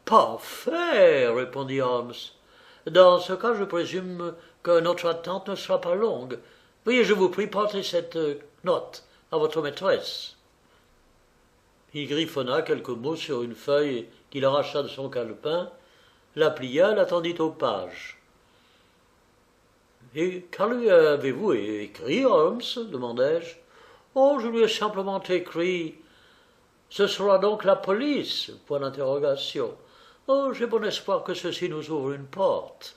Parfait, répondit Holmes. Dans ce cas, je présume que notre attente ne sera pas longue. Veuillez, je vous prie, porter cette note à votre maîtresse. Il griffonna quelques mots sur une feuille qu'il arracha de son calepin, la plia, l'attendit au page. « Et qu'en lui avez-vous écrit, Holmes » demandai-je. « Oh, je lui ai simplement écrit. Ce sera donc la police, point d'interrogation. Oh, j'ai bon espoir que ceci nous ouvre une porte. »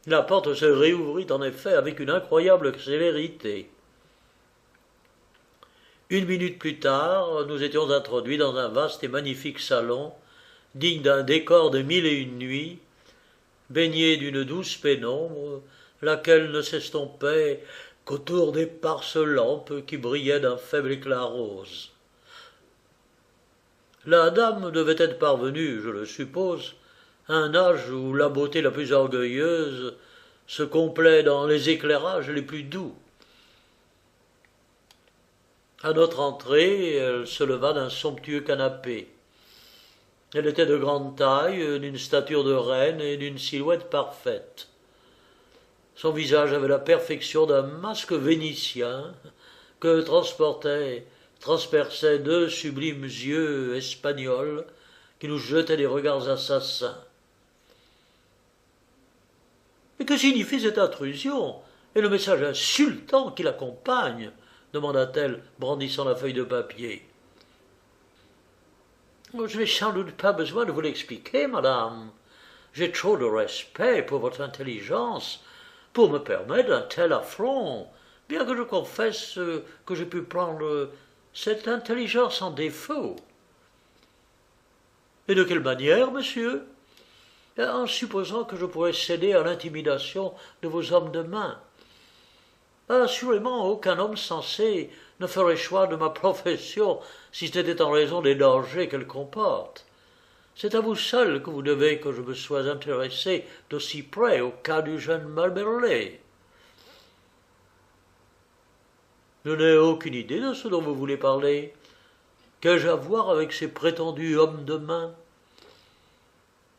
La porte se réouvrit en effet avec une incroyable célérité. Une minute plus tard, nous étions introduits dans un vaste et magnifique salon, digne d'un décor de 1001 nuits, baigné d'une douce pénombre, laquelle ne s'estompait qu'autour d'éparses lampes qui brillaient d'un faible éclat rose. La dame devait être parvenue, je le suppose, à un âge où la beauté la plus orgueilleuse se complaît dans les éclairages les plus doux. À notre entrée, elle se leva d'un somptueux canapé. Elle était de grande taille, d'une stature de reine et d'une silhouette parfaite. Son visage avait la perfection d'un masque vénitien que transperçaient deux sublimes yeux espagnols qui nous jetaient des regards assassins. Mais que signifie cette intrusion et le message insultant qui l'accompagne ? Demanda-t-elle, brandissant la feuille de papier. Je n'ai sans doute pas besoin de vous l'expliquer, madame. J'ai trop de respect pour votre intelligence pour me permettre un tel affront, bien que je confesse que j'ai pu prendre cette intelligence en défaut. Et de quelle manière, monsieur? En supposant que je pourrais céder à l'intimidation de vos hommes de main. Assurément, aucun homme sensé ne ferait choix de ma profession si ce n'était en raison des dangers qu'elle comporte. C'est à vous seul que vous devez que je me sois intéressé d'aussi près au cas du jeune Meuvelet. Je n'ai aucune idée de ce dont vous voulez parler. Qu'ai-je à voir avec ces prétendus hommes de main?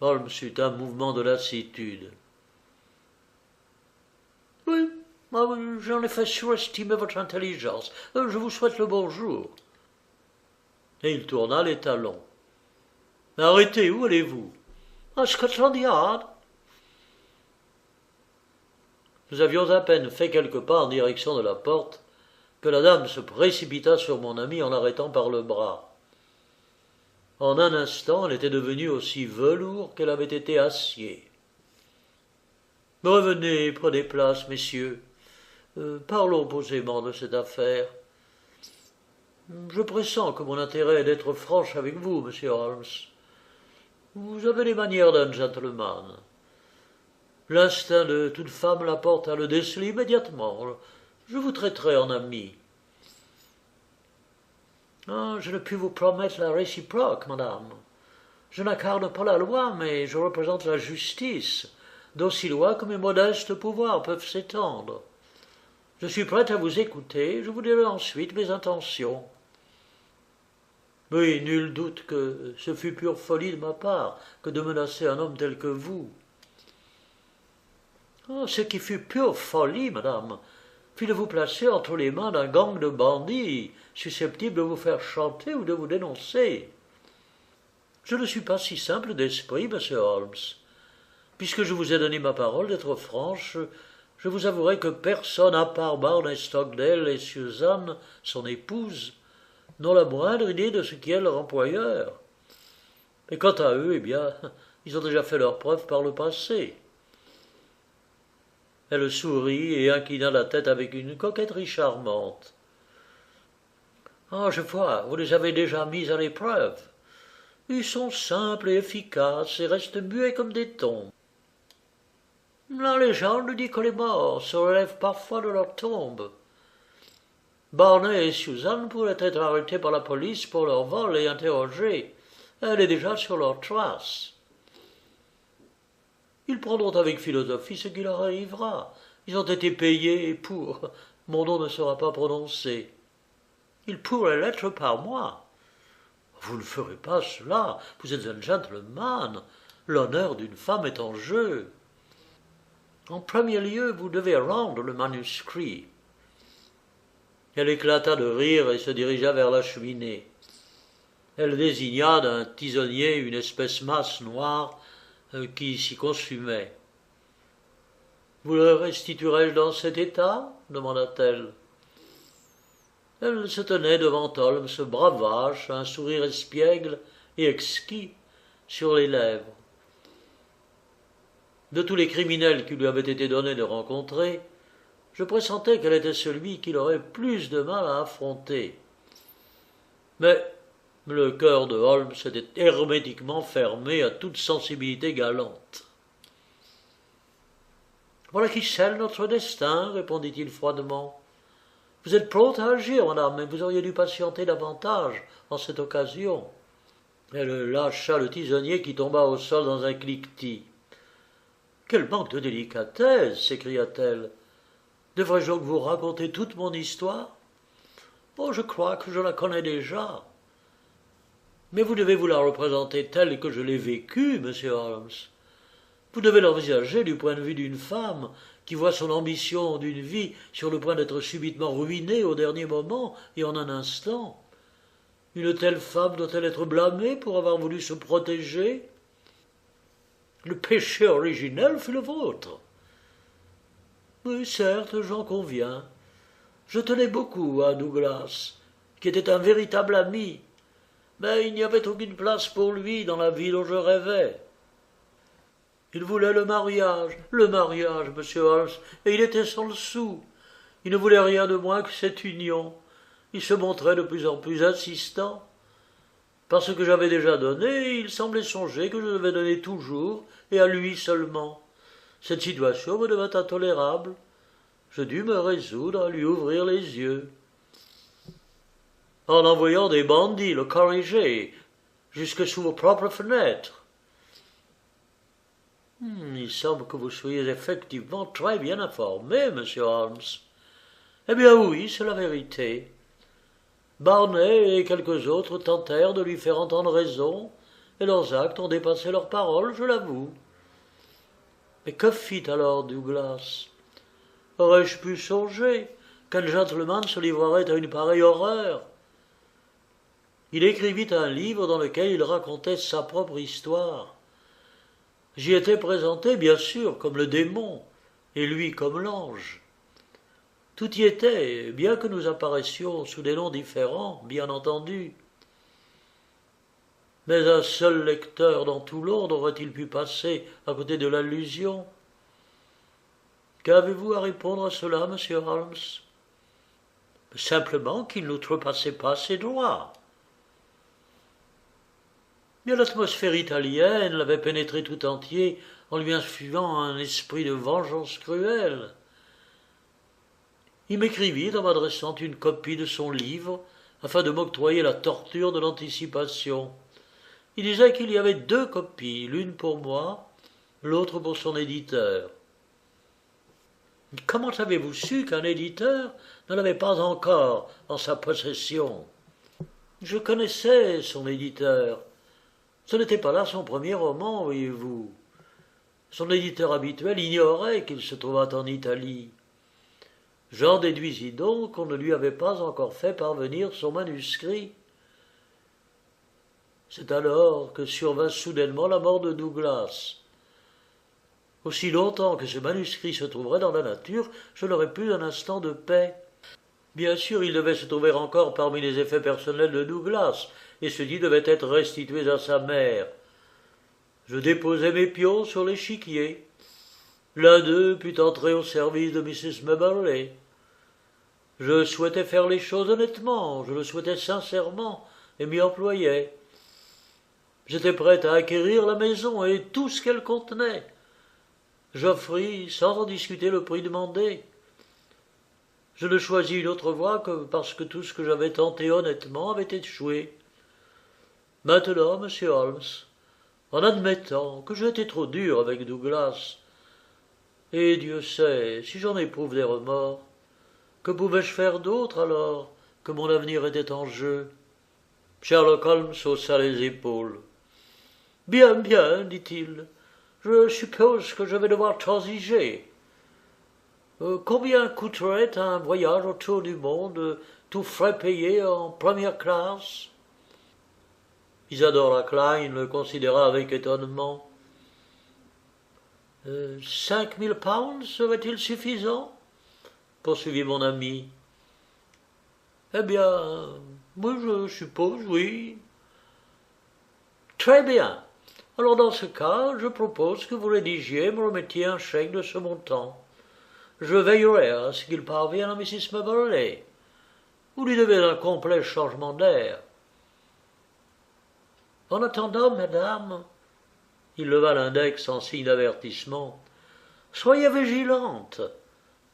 Holmes eut un mouvement de lassitude. Oui, j'en ai fait surestimer votre intelligence. Je vous souhaite le bonjour. et il tourna les talons. « Mais arrêtez, où allez-vous ?»« À Scotland Yard. » Nous avions à peine fait quelques pas en direction de la porte que la dame se précipita sur mon ami en l'arrêtant par le bras. En un instant, elle était devenue aussi velours qu'elle avait été acier. « Revenez, prenez place, messieurs. Parlons posément de cette affaire. Je pressens que mon intérêt est d'être franche avec vous, monsieur Holmes. Vous avez les manières d'un gentleman. L'instinct de toute femme la porte à le déceler immédiatement. Je vous traiterai en ami. »« Ah, je ne puis vous promettre la réciproque, madame. Je n'incarne pas la loi, mais je représente la justice, d'aussi loin que mes modestes pouvoirs peuvent s'étendre. Je suis prête à vous écouter, je vous dirai ensuite mes intentions. » Oui, nul doute que ce fut pure folie de ma part que de menacer un homme tel que vous. Oh, ce qui fut pure folie, madame, fut de vous placer entre les mains d'un gang de bandits susceptibles de vous faire chanter ou de vous dénoncer. Je ne suis pas si simple d'esprit, monsieur Holmes. Puisque je vous ai donné ma parole d'être franche, je vous avouerai que personne à part Barney Stockdale et Suzanne, son épouse, n'ont la moindre idée de ce qu'est leur employeur. Et quant à eux, eh bien, ils ont déjà fait leurs preuves par le passé. Elle sourit et inclina la tête avec une coquetterie charmante. « Ah, je vois, vous les avez déjà mis à l'épreuve. Ils sont simples et efficaces et restent muets comme des tombes. La légende dit que les morts se relèvent parfois de leur tombe. Barney et Suzanne pourraient être arrêtés par la police pour leur vol et interrogés. Elle est déjà sur leurs traces. Ils prendront avec philosophie ce qui leur arrivera. Ils ont été payés pour. Mon nom ne sera pas prononcé. Ils pourraient l'être par moi. Vous ne ferez pas cela. Vous êtes un gentleman. L'honneur d'une femme est en jeu. En premier lieu, vous devez rendre le manuscrit. » Elle éclata de rire et se dirigea vers la cheminée. Elle désigna d'un tisonnier une espèce masse noire qui s'y consumait. « Vous le restituerai-je dans cet état ?» demanda-t-elle. Elle se tenait devant Holmes, bravache, un sourire espiègle et exquis sur les lèvres. De tous les criminels qui lui avaient été donné de rencontrer, je pressentais qu'elle était celui qu'il aurait plus de mal à affronter. Mais le cœur de Holmes était hermétiquement fermé à toute sensibilité galante. « Voilà qui scelle notre destin, » répondit-il froidement. « Vous êtes prompte à agir, madame, mais vous auriez dû patienter davantage en cette occasion. » Elle lâcha le tisonnier qui tomba au sol dans un cliquetis. « Quel manque de délicatesse » s'écria-t-elle. « Devrais-je donc vous raconter toute mon histoire ? Oh, je crois que je la connais déjà. Mais vous devez vous la représenter telle que je l'ai vécue, monsieur Holmes. Vous devez l'envisager du point de vue d'une femme qui voit son ambition d'une vie sur le point d'être subitement ruinée au dernier moment et en un instant. Une telle femme doit-elle être blâmée pour avoir voulu se protéger ? Le péché originel fut le vôtre. Oui, certes, j'en conviens. Je tenais beaucoup à Douglas, qui était un véritable ami, mais il n'y avait aucune place pour lui dans la vie dont je rêvais. Il voulait le mariage, monsieur Holmes, et il était sans le sou. Il ne voulait rien de moins que cette union. Il se montrait de plus en plus insistant. Parce que j'avais déjà donné, il semblait songer que je devais donner toujours, et à lui seulement. Cette situation me devint intolérable. Je dus me résoudre à lui ouvrir les yeux. En envoyant des bandits le corriger, jusque sous vos propres fenêtres. Il semble que vous soyez effectivement très bien informé, monsieur Holmes. Eh bien oui, c'est la vérité. Barney et quelques autres tentèrent de lui faire entendre raison, et leurs actes ont dépassé leurs paroles, je l'avoue. Mais que fit alors Douglas? Aurais-je pu songer qu'un gentleman se livrerait à une pareille horreur? il écrivit un livre dans lequel il racontait sa propre histoire. J'y étais présenté, bien sûr, comme le démon, et lui comme l'ange. Tout y était, bien que nous apparaissions sous des noms différents, bien entendu. Mais un seul lecteur dans tout Londres aurait-il pu passer à côté de l'allusion? Qu'avez-vous à répondre à cela, monsieur Holmes? Simplement qu'il n'outrepassait pas ses droits. Mais l'atmosphère italienne l'avait pénétré tout entier en lui infusant un esprit de vengeance cruelle. Il m'écrivit en m'adressant une copie de son livre afin de m'octroyer la torture de l'anticipation. Il disait qu'il y avait 2 copies, l'une pour moi, l'autre pour son éditeur. Comment avez-vous su qu'un éditeur ne l'avait pas encore en sa possession? Je connaissais son éditeur. Ce n'était pas là son premier roman, voyez-vous. Son éditeur habituel ignorait qu'il se trouvait en Italie. J'en déduisis donc qu'on ne lui avait pas encore fait parvenir son manuscrit. C'est alors que survint soudainement la mort de Douglas. Aussi longtemps que ce manuscrit se trouverait dans la nature, je n'aurais plus un instant de paix. Bien sûr, il devait se trouver encore parmi les effets personnels de Douglas, et ceux-ci devaient être restitués à sa mère. Je déposai mes pions sur l'échiquier. L'un d'eux put entrer au service de Mrs. Moberley. Je souhaitais faire les choses honnêtement, je le souhaitais sincèrement, et m'y employais. J'étais prêt à acquérir la maison et tout ce qu'elle contenait. J'offris sans en discuter le prix demandé. Je ne choisis une autre voie que parce que tout ce que j'avais tenté honnêtement avait échoué. Maintenant, monsieur Holmes, en admettant que j'ai été trop dur avec Douglas, et Dieu sait si j'en éprouve des remords, que pouvais-je faire d'autre alors que mon avenir était en jeu? Sherlock Holmes haussa les épaules. Bien, bien, dit-il, je suppose que je vais devoir transiger. Combien coûterait un voyage autour du monde, tout frais payé en première classe? Isadora Klein le considéra avec étonnement. 5000 pounds serait-il suffisant? Poursuivit mon ami. Eh bien, moi je suppose, oui. Très bien. Alors dans ce cas, je propose que vous rédigiez et me remettiez un chèque de ce montant. Je veillerai à ce qu'il parvienne à Mrs. Moberley. Vous lui devez un complet changement d'air. En attendant, madame, il leva l'index en signe d'avertissement, soyez vigilante.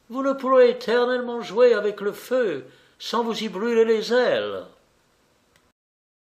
Vous ne pourrez éternellement jouer avec le feu sans vous y brûler les ailes.